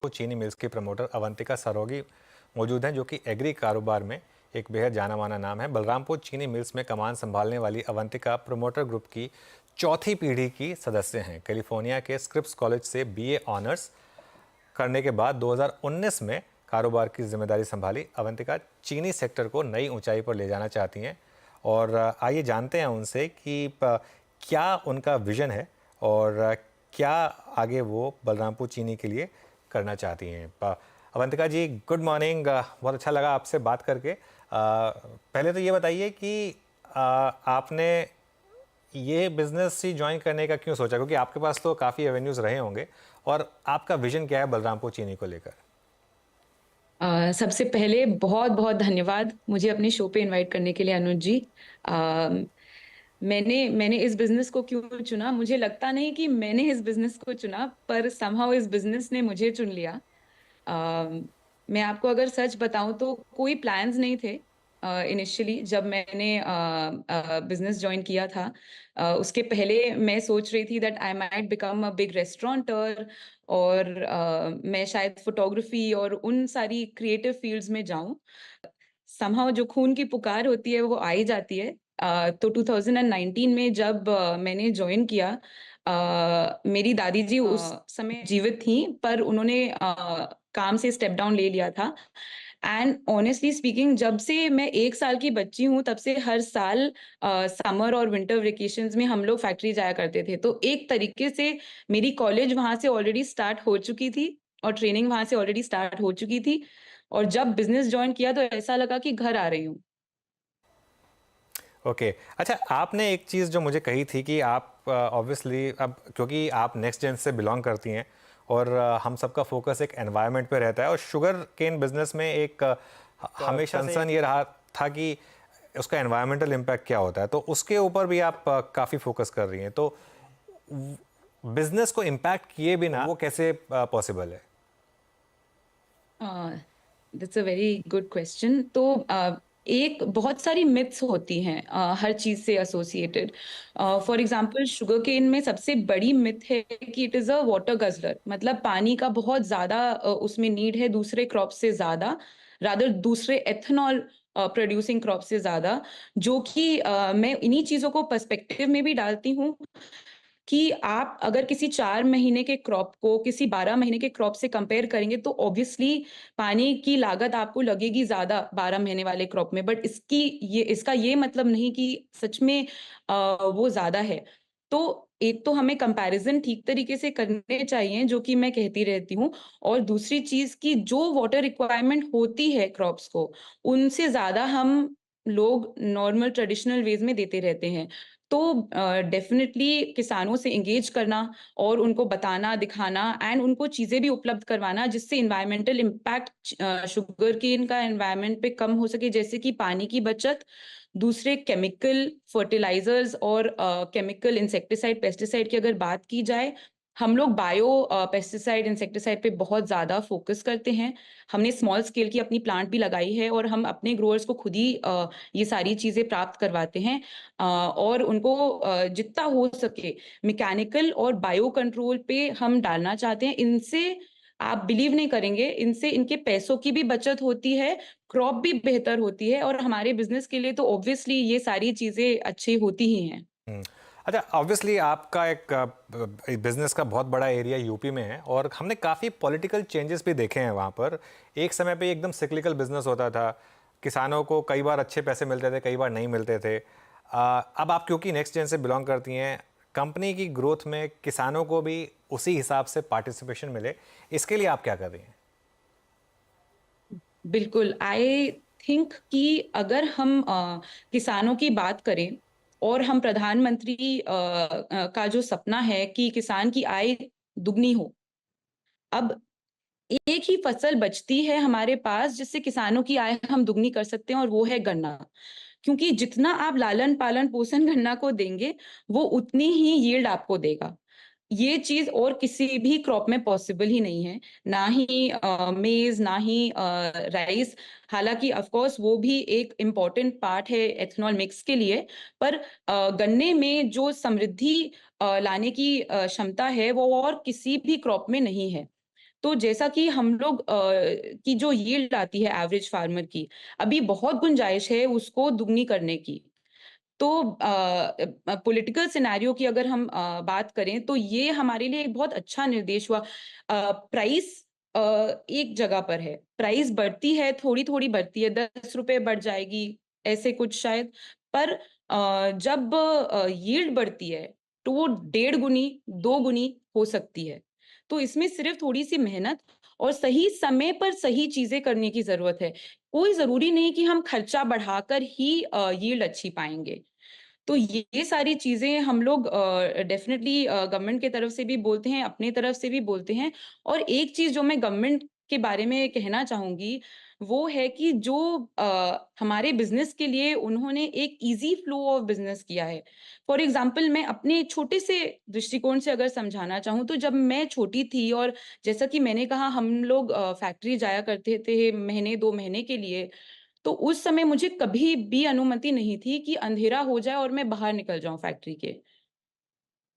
तो चीनी मिल्स की प्रमोटर अवंतिका सरोगी मौजूद हैं, जो कि एग्री कारोबार में एक बेहद जाना माना नाम है। बलरामपुर चीनी मिल्स में कमान संभालने वाली अवंतिका प्रमोटर ग्रुप की चौथी पीढ़ी की सदस्य हैं। कैलिफोर्निया के स्क्रिप्स कॉलेज से बीए ऑनर्स करने के बाद 2019 में कारोबार की जिम्मेदारी संभाली। अवंतिका चीनी सेक्टर को नई ऊंचाई पर ले जाना चाहती हैं और आइए जानते हैं उनसे कि क्या उनका विजन है और क्या आगे वो बलरामपुर चीनी के लिए करना चाहती हैं। अवंतिका जी, गुड मॉर्निंग। बहुत अच्छा लगा आपसे बात करके। पहले तो ये बताइए कि आपने ये बिजनेस ही ज्वाइन करने का क्यों सोचा, क्योंकि आपके पास तो काफ़ी एवेन्यूज़ रहे होंगे, और आपका विजन क्या है बलरामपुर चीनी को लेकर? सबसे पहले बहुत बहुत धन्यवाद मुझे अपने शो पे इनवाइट करने के लिए अनुज जी। अ, मैंने मैंने इस बिजनेस को क्यों चुना, मुझे लगता नहीं कि मैंने इस बिजनेस को चुना, पर समहाउ इस बिजनेस ने मुझे चुन लिया। अ, मैं आपको अगर सच बताऊं तो कोई प्लान्स नहीं थे इनिशियली जब मैंने बिजनेस ज्वाइन किया था। उसके पहले मैं सोच रही थी that I might become a big restauranteur, और मैं शायद फोटोग्राफी और उन सारी क्रिएटिव फील्ड्स में जाऊं। समहाउ जो खून की पुकार होती है वो आ ही जाती है। तो 2019 में जब मैंने ज्वाइन किया, मेरी दादी जी उस समय जीवित थी, पर उन्होंने काम से स्टेप डाउन ले लिया था। एंड ऑनेस्टली स्पीकिंग, जब से मैं 1 साल की बच्ची हूँ तब से हर साल समर और विंटर वेकेशंस में हम लोग फैक्ट्री जाया करते थे। तो एक तरीके से मेरी कॉलेज वहां से ऑलरेडी स्टार्ट हो चुकी थी और ट्रेनिंग वहां से ऑलरेडी स्टार्ट हो चुकी थी। और जब बिजनेस ज्वाइन किया तो ऐसा लगा कि घर आ रही हूँ। ओके, अच्छा, आपने एक चीज़ जो मुझे कही थी कि आप ऑब्वियसली अब क्योंकि आप नेक्स्ट जेन से बिलोंग करती हैं और हम सबका फोकस एक एनवायरनमेंट पे रहता है, और शुगर केन बिजनेस में एक हमेशा कंसर्न ये रहा था कि उसका एनवायरमेंटल इम्पैक्ट क्या होता है, तो उसके ऊपर भी आप काफ़ी फोकस कर रही हैं। तो बिजनेस को इम्पैक्ट किए बिना वो कैसे पॉसिबल है? That's a very good question. तो एक बहुत सारी मिथ्स होती हैं हर चीज से associated. For example, sugar cane में सबसे बड़ी मिथ है कि it is a water guzzler, मतलब पानी का बहुत ज्यादा उसमें नीड है दूसरे क्रॉप से ज्यादा, रादर दूसरे एथेनॉल प्रोड्यूसिंग क्रॉप से ज्यादा। जो कि मैं इन्हीं चीजों को पर्सपेक्टिव में भी डालती हूँ कि आप अगर किसी 4 महीने के क्रॉप को किसी 12 महीने के क्रॉप से कंपेयर करेंगे तो ऑब्वियसली पानी की लागत आपको लगेगी ज्यादा 12 महीने वाले क्रॉप में, बट इसका ये मतलब नहीं कि सच में वो ज्यादा है। तो एक तो हमें कंपैरिजन ठीक तरीके से करने चाहिए, जो कि मैं कहती रहती हूँ। और दूसरी चीज की जो वाटर रिक्वायरमेंट होती है क्रॉप्स को, उनसे ज्यादा हम लोग नॉर्मल ट्रेडिशनल वेज में देते रहते हैं। तो डेफिनेटली किसानों से एंगेज करना और उनको बताना, दिखाना एंड उनको चीजें भी उपलब्ध करवाना जिससे इन्वायरमेंटल इम्पैक्ट शुगर केन का एनवायरमेंट पे कम हो सके, जैसे कि पानी की बचत, दूसरे केमिकल फर्टिलाइजर्स और केमिकल इंसेक्टिसाइड पेस्टिसाइड की अगर बात की जाए, हम लोग बायो पेस्टिसाइड इंसेक्टिसाइड पे बहुत ज्यादा फोकस करते हैं। हमने स्मॉल स्केल की अपनी प्लांट भी लगाई है और हम अपने ग्रोअर्स को खुद ही ये सारी चीजें प्राप्त करवाते हैं। और उनको जितना हो सके मैकेनिकल और बायो कंट्रोल पे हम डालना चाहते हैं। इनसे आप बिलीव नहीं करेंगे, इनसे इनके पैसों की भी बचत होती है, क्रॉप भी बेहतर होती है, और हमारे बिजनेस के लिए तो ऑब्वियसली ये सारी चीजें अच्छी होती ही हैं। हम्म। अच्छा, ऑब्वियसली आपका एक बिजनेस का बहुत बड़ा एरिया यूपी में है, और हमने काफ़ी पॉलिटिकल चेंजेस भी देखे हैं वहाँ पर। एक समय पे एकदम सिक्लिकल बिजनेस होता था, किसानों को कई बार अच्छे पैसे मिलते थे, कई बार नहीं मिलते थे। अब आप क्योंकि नेक्स्ट जेन से बिलोंग करती हैं, कंपनी की ग्रोथ में किसानों को भी उसी हिसाब से पार्टिसिपेशन मिले, इसके लिए आप क्या कर रही हैं? बिल्कुल, आई थिंक कि अगर हम किसानों की बात करें और हम प्रधानमंत्री का जो सपना है कि किसान की आय दुगनी हो, अब एक ही फसल बचती है हमारे पास जिससे किसानों की आय हम दुगनी कर सकते हैं, और वो है गन्ना। क्योंकि जितना आप लालन पालन पोषण गन्ना को देंगे, वो उतनी ही यील्ड आपको देगा। ये चीज और किसी भी क्रॉप में पॉसिबल ही नहीं है, ना ही मेज, ना ही राइस। हालांकि ऑफ कोर्स वो भी एक इम्पॉर्टेंट पार्ट है एथेनॉल मिक्स के लिए, पर गन्ने में जो समृद्धि लाने की क्षमता है वो और किसी भी क्रॉप में नहीं है। तो जैसा कि हम लोग की जो यील्ड आती है एवरेज फार्मर की, अभी बहुत गुंजाइश है उसको दुगनी करने की। तो पॉलिटिकल सिनेरियो की अगर हम बात करें तो ये हमारे लिए एक बहुत अच्छा निर्देश हुआ। प्राइस अ, एक जगह पर है, प्राइस बढ़ती है, थोड़ी-थोड़ी बढ़ती है, ₹10 बढ़ जाएगी, ऐसे कुछ शायद। पर जब यील्ड बढ़ती है, तो वो डेढ़ गुनी, 2 गुनी हो सकती है। तो इसमें सिर्फ़ थोड़ी-सी मेहनत और सही समय पर सही चीज़ें करने की ज़रूरत है। कोई ज़रूरी नहीं कि हम खर्चा बढ़ाकर ही यील्ड अच्छी पाएँगे। तो ये सारी चीज़ें हम लोग डेफ़िनेटली गवर्नमेंट की तरफ से भी बोलते हैं, अपनी तरफ से भी बोलते हैं। और एक चीज़ जो मैं गवर्नमेंट के बारे में कहना चाहूँगी, वो है कि जो हमारे बिज़नेस के लिए उन्होंने एक ईज़ी फ्लो ऑफ बिज़नेस किया है। फॉर एग्ज़ाम्पल मैं अपने छोटे से दृष्टिकोण से अगर समझाना चाहूँ, तो जब मैं छोटी थी और जैसा कि मैंने कहा हम लोग फैक्ट्री जाया करते थे महीने 2 महीने के लिए, तो उस समय मुझे कभी भी अनुमति नहीं थी कि अंधेरा हो जाए और मैं बाहर निकल जाऊँ फैक्ट्री के।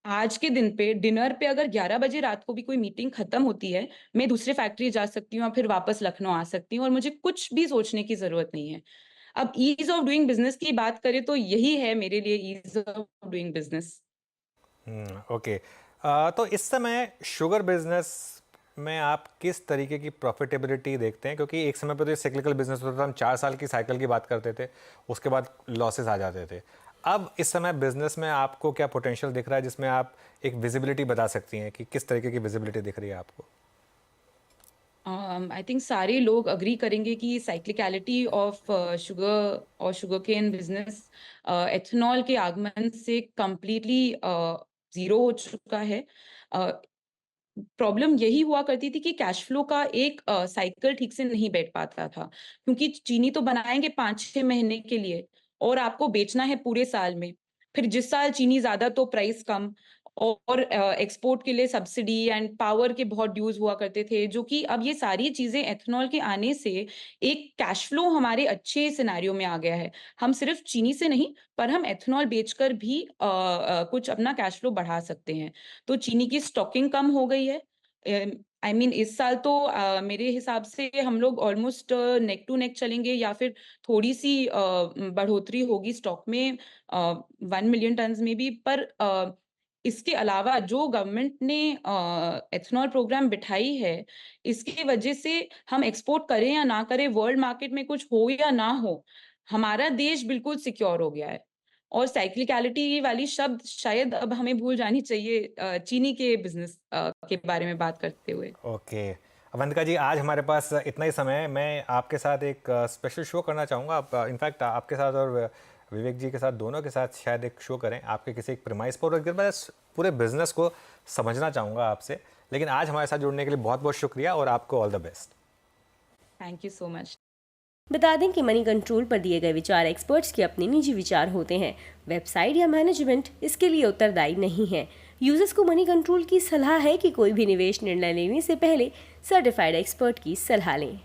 आज के दिन पे डिनर पे अगर 11 बजे रात को भी कोई मीटिंग खत्म होती है, मैं दूसरे फैक्ट्री जा सकती हूँ और फिर वापस लखनऊ आ सकती हूँ और मुझे कुछ भी सोचने की ज़रूरत नहीं है। अब ईज़ ऑफ डूइंग बिज़नेस की बात करें तो यही है मेरे लिए ease of doing business. Okay. तो इस समय शुगर बिजनेस में आप किस तरीके की प्रॉफिटेबिलिटी देखते हैं? क्योंकि एक समय पर तो ये साइक्लिकल बिजनेस होता था, हम 4 साल की साइकिल की बात करते थे, उसके बाद लॉसेस आ जाते थे। अब इस समय बिजनेस में आपको क्या पोटेंशियल दिख रहा है जिसमें आप एक विजिबिलिटी बता सकती हैं कि किस तरीके की विजिबिलिटी दिख रही है आपको? आई थिंक सारे लोग अग्री करेंगे कि साइक्लिकलिटी ऑफ शुगर और शुगरकेन बिजनेस एथेनॉल के आगमन से कंप्लीटली जीरो हो चुका है। प्रॉब्लम यही हुआ करती थी कि कैश फ्लो का एक साइकिल ठीक से नहीं बैठ पाता था, क्योंकि चीनी तो बनाएंगे 5-6 महीने के लिए और आपको बेचना है पूरे साल में। फिर जिस साल चीनी ज्यादा तो प्राइस कम, और एक्सपोर्ट के लिए सब्सिडी एंड पावर के बहुत ड्यूज हुआ करते थे, जो कि अब ये सारी चीजें एथेनॉल के आने से एक कैश फ्लो हमारे अच्छे सिनेरियो में आ गया है। हम सिर्फ चीनी से नहीं, पर हम एथेनॉल बेचकर भी कुछ अपना कैश फ्लो बढ़ा सकते हैं। तो चीनी की स्टॉकिंग कम हो गई है। आई मीन इस साल तो मेरे हिसाब से हम लोग ऑलमोस्ट नेक टू नेक चलेंगे या फिर थोड़ी सी बढ़ोतरी होगी स्टॉक में 1 मिलियन टन्स में भी। पर इसके अलावा जो गवर्नमेंट ने एथेनॉल प्रोग्राम बिठाई है, इसकी वजह से हम एक्सपोर्ट करें या ना करें, वर्ल्ड मार्केट में कुछ हो या ना हो, हमारा देश बिल्कुल सिक्योर हो गया है। और साइक्लिकलिटी वाली शब्द शायद अब हमें भूल जानी चाहिए चीनी के बिज़नेस के बारे में बात करते हुए। ओके। अवंतिका जी, आज हमारे पास इतना ही समय है। मैं आपके साथ एक स्पेशल शो करना चाहूँगा। आप इनफैक्ट आपके साथ और विवेक जी के साथ, दोनों के साथ शायद एक शो करें आपके किसी एक प्रेमाइस पर, और मैं पूरे बिजनेस को समझना चाहूँगा आपसे। लेकिन आज हमारे साथ जुड़ने के लिए बहुत बहुत शुक्रिया और आपको all the best. Thank you so much. बता दें कि मनी कंट्रोल पर दिए गए विचार एक्सपर्ट्स के अपने निजी विचार होते हैं। वेबसाइट या मैनेजमेंट इसके लिए उत्तरदायी नहीं है। यूजर्स को मनी कंट्रोल की सलाह है कि कोई भी निवेश निर्णय लेने से पहले सर्टिफाइड एक्सपर्ट की सलाह लें।